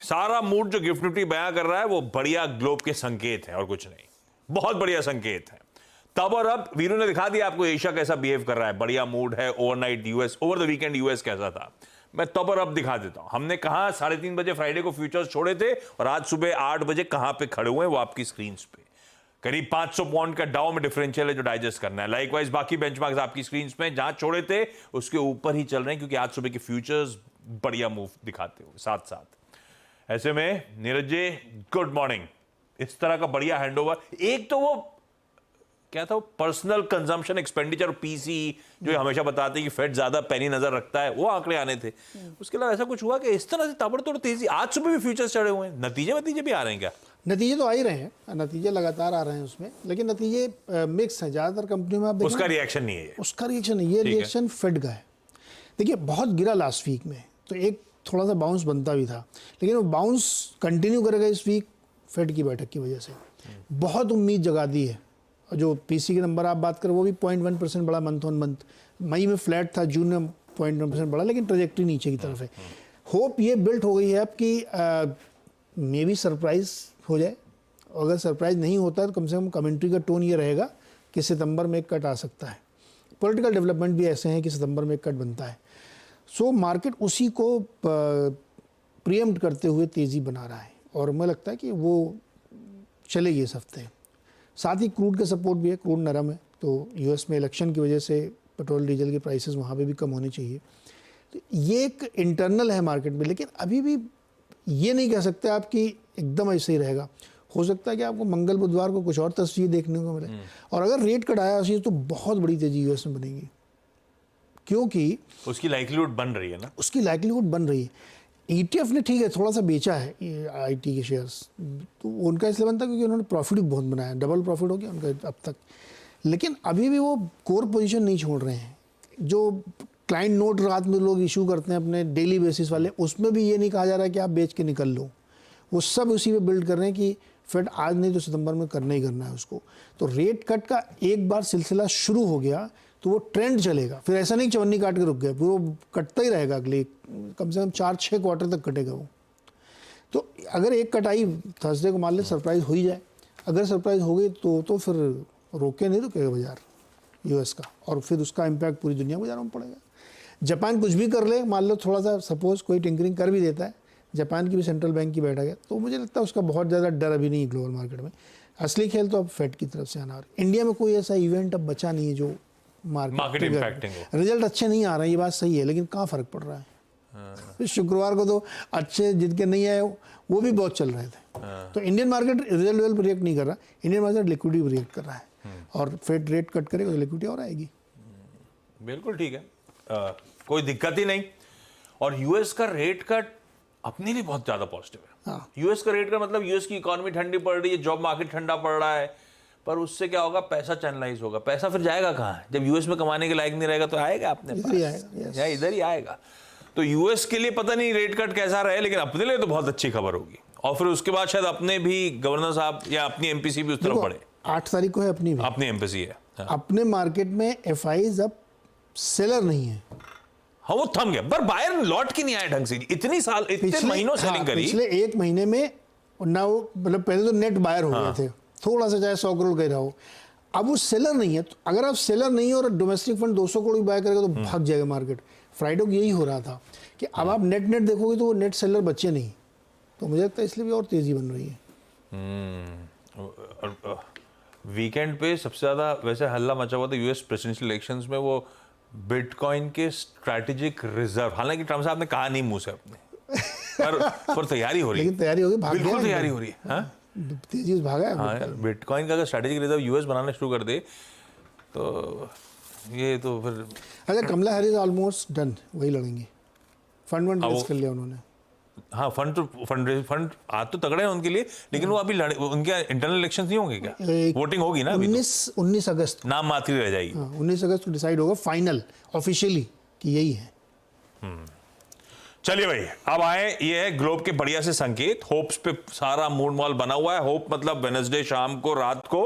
सारा मूड जो gift Nifty बयां कर रहा है वो बढ़िया ग्लोब के संकेत है और कुछ नहीं। बहुत बढ़िया संकेत है। तब और अब वीरू ने दिखा दिया आपको एशिया कैसा बिहेव कर रहा है। बढ़िया मूड है। Overnight US, over the weekend US कैसा था, मैं तब और अब दिखा देता हूं। हमने कहा 3:30 बजे फ्राइडे को फ्यूचर्स छोड़े थे और आज सुबह 8 बजे कहां पे खड़े हुए हैं वो आपकी स्क्रीन पे। करीब 500 पॉइंट का डाउ में डिफरेंशियल है जो डाइजेस्ट करना है। लाइकवाइज बाकी बेंचमार्क्स आपकी स्क्रीन पे जहां छोड़े थे उसके ऊपर ही चल रहे हैं क्योंकि आज सुबह के फ्यूचर्स बढ़िया मूव दिखाते हुए साथ साथ। ऐसे में नीरज जी गुड मॉर्निंग। इस तरह का बढ़िया हैंडओवर, एक तो वो क्या था, पर्सनल कंजम्पशन एक्सपेंडिचर पीसी जो हमेशा बताते हैं कि फेड ज्यादा पैनी नजर रखता है, वो आंकड़े आने थे। उसके अलावा ऐसा कुछ हुआ कि इस तरह से ताबड़तोड़ तेजी, आज सुबह भी फ्यूचर्स चढ़े हुए हैं। नतीजे भी आ रहे हैं क्या? नतीजे तो आ ही रहे हैं, नतीजे लगातार आ रहे हैं उसमें, लेकिन नतीजे मिक्स हैं। ज़्यादातर कंपनियों में आप उसका रिएक्शन नहीं है, उसका रिएक्शन नहीं, ये रिएक्शन फेड का है। देखिए बहुत गिरा लास्ट वीक में, तो एक थोड़ा सा बाउंस बनता भी था, लेकिन वो बाउंस कंटिन्यू करेगा इस वीक फेड की बैठक की वजह से। बहुत उम्मीद जगा दी है। जो पीसी के नंबर आप बात करें वो भी 0.1% बढ़ा मंथ ऑन मंथ। मई में फ्लैट था, जून में 0.1% बढ़ा, लेकिन ट्रेजेक्ट्री नीचे की तरफ है। होप ये बिल्ट हो गई है अब कि मे बी सरप्राइज हो जाए। अगर सरप्राइज नहीं होता है तो कम से कम कमेंट्री का टोन ये रहेगा कि सितंबर में एक कट आ सकता है। पॉलिटिकल डेवलपमेंट भी ऐसे हैं कि सितंबर में एक कट बनता है। सो मार्केट उसी को प्रीएम्प्ट करते हुए तेज़ी बना रहा है और मुझे लगता है कि वो चलेगी इस हफ्ते। साथ ही क्रूड का सपोर्ट भी है, क्रूड नरम है, तो यूएस में इलेक्शन की वजह से पेट्रोल डीजल के प्राइसेस वहाँ पे भी कम होने चाहिए। तो ये एक इंटरनल है मार्केट में, लेकिन अभी भी ये नहीं कह सकते आप कि एकदम ऐसे ही रहेगा। हो सकता है कि आपको मंगल बुधवार को कुछ और तस्वीर देखने को मिले और अगर रेट कट आया उसी तो बहुत बड़ी तेजी यूएस में बनेगी, क्योंकि उसकी लाइक्लीहुड बन रही है ना, उसकी लाइक्लीहुड बन रही है। ईटीएफ ने ठीक है थोड़ा सा बेचा है आईटी के शेयर्स, तो उनका इसलिए बनता क्योंकि उन्होंने प्रॉफिट भी बहुत बनाया, डबल प्रॉफिट हो गया उनका अब तक, लेकिन अभी भी वो कोर पोजीशन नहीं छोड़ रहे हैं। जो क्लाइंट नोट रात में लोग इशू करते हैं अपने डेली बेसिस वाले, उसमें भी ये नहीं कहा जा रहा है कि आप बेच के निकल लो। वो सब उसी पे बिल्ड कर रहे हैं कि फेड आज नहीं तो सितंबर में करना ही करना है उसको। तो रेट कट का एक बार सिलसिला शुरू हो गया तो वो ट्रेंड चलेगा, फिर ऐसा नहीं चवन्नी काट के रुक गया, वो कटता ही रहेगा। अगले कम से कम 4-6 क्वार्टर तक कटेगा वो। तो अगर एक कटाई थर्सडे को मान ले सरप्राइज हो ही जाए, अगर सरप्राइज हो गई तो फिर रोके नहीं रुकेगा बाजार यूएस का, और फिर उसका इम्पैक्ट पूरी दुनिया बाजारों में पड़ेगा। जापान कुछ भी कर ले, मान लो थोड़ा सा सपोज कोई टिंकरिंग कर भी देता है, जापान की भी सेंट्रल बैंक की बैठक है, तो मुझे लगता है उसका बहुत ज़्यादा डर अभी नहीं है ग्लोबल मार्केट में। असली खेल तो अब फेड की तरफ से आना है। इंडिया में कोई ऐसा इवेंट अब बचा नहीं है जो मार्केट इम्पैक्टिंग हो। रिजल्ट अच्छे नहीं आ रहे हैं, ये बात सही है, लेकिन कहाँ फर्क पड़ रहा है। शुक्रवार को तो अच्छे जिनके नहीं आए वो भी बहुत चल रहे थे। तो इंडियन मार्केट रिजल्ट पर रिएक्ट नहीं कर रहा, इंडियन मार्केट लिक्विडिटी पर रिएक्ट कर रहा है, और फेड रेट कट करेगा तो लिक्विडिटी और आएगी। बिल्कुल ठीक है, कोई दिक्कत ही नहीं। और यूएस का रेट कट अपने लिए बहुत ज्यादा पॉजिटिव है। यूएस का रेट का मतलब यूएस की इकोनॉमी ठंडी पड़ रही है, जॉब मार्केट ठंडा पड़ रहा है, पर उससे क्या होगा, पैसा चैनलाइज होगा। पैसा फिर जाएगा कहाँ? जब यूएस में कमाने के लायक नहीं रहेगा तो आएगा अपने पास, या इधर ही आएगा। तो यूएस के लिए पता नहीं रेट कट कैसा रहे, लेकिन अपने लिए तो बहुत अच्छी खबर होगी। और फिर उसके बाद शायद अपने भी गवर्नर साहब या अपनी एमपीसी भी उस तरफ बढ़े। 8 तारीख को है अपनी एमपीसी है। अपने मार्केट में एफआईज अब सेलर नहीं है। हाँ वो थम गया, पर बायर लौट के नहीं आए ढंग से। इतने महीनों सेलिंग करी, पिछले एक महीने में ना, वो मतलब पहले तो नेट बायर हो गए थे, थोड़ा सा चाहे 100 करोड़ कह रहा हो, अब वो सेलर नहीं है। तो अगर आप सेलर नहीं हो और डोमेस्टिक फंड 200 करोड़ बाय करेगा तो भाग जाएगा मार्केट। फ्राइडे को यही हो रहा था कि अब आप नेट देखोगे तो वो नेट सेलर बचे नहीं, तो मुझे लगता है इसलिए भी और तेजी बन रही है। वीकेंड पे सबसे ज्यादा वैसे हल्ला मचा हुआ था यूएस प्रेसिडेंशियल इलेक्शंस में, वो बिटकॉइन के स्ट्रैटेजिक रिजर्व। हालांकि ट्रम्प साहब ने कहा नहीं मुंह से अपने, पर तैयारी हो रही है, लेकिन तैयारी होगी, बिल्कुल तैयारी हो रही है। तेजी भागा है। हाँ यार, बिटकॉइन का अगर स्ट्रैटेजिक रिजर्व यूएस बनाना शुरू कर दे तो ये तो फिर। अच्छा, कमला हैरिस ऑलमोस्ट डन, वही लड़ेंगी। फंड रेज कर लिया उन्होंने। हाँ, फंड आज तो तगड़े हैं उनके लिए, लेकिन वो अभी उनके इंटरनल इलेक्शन नहीं होंगे क्या? वोटिंग होगी ना 19 अगस्त, नाम मात्र रह जाएगी। 19 अगस्त को डिसाइड होगा फाइनल ऑफिशियली कि यही है। चलिए भाई, अब आए, ये है ग्लोब के बढ़िया से संकेत। होप्स पे सारा मूड मॉल बना हुआ है। होप मतलब वेडनेसडे शाम को, रात को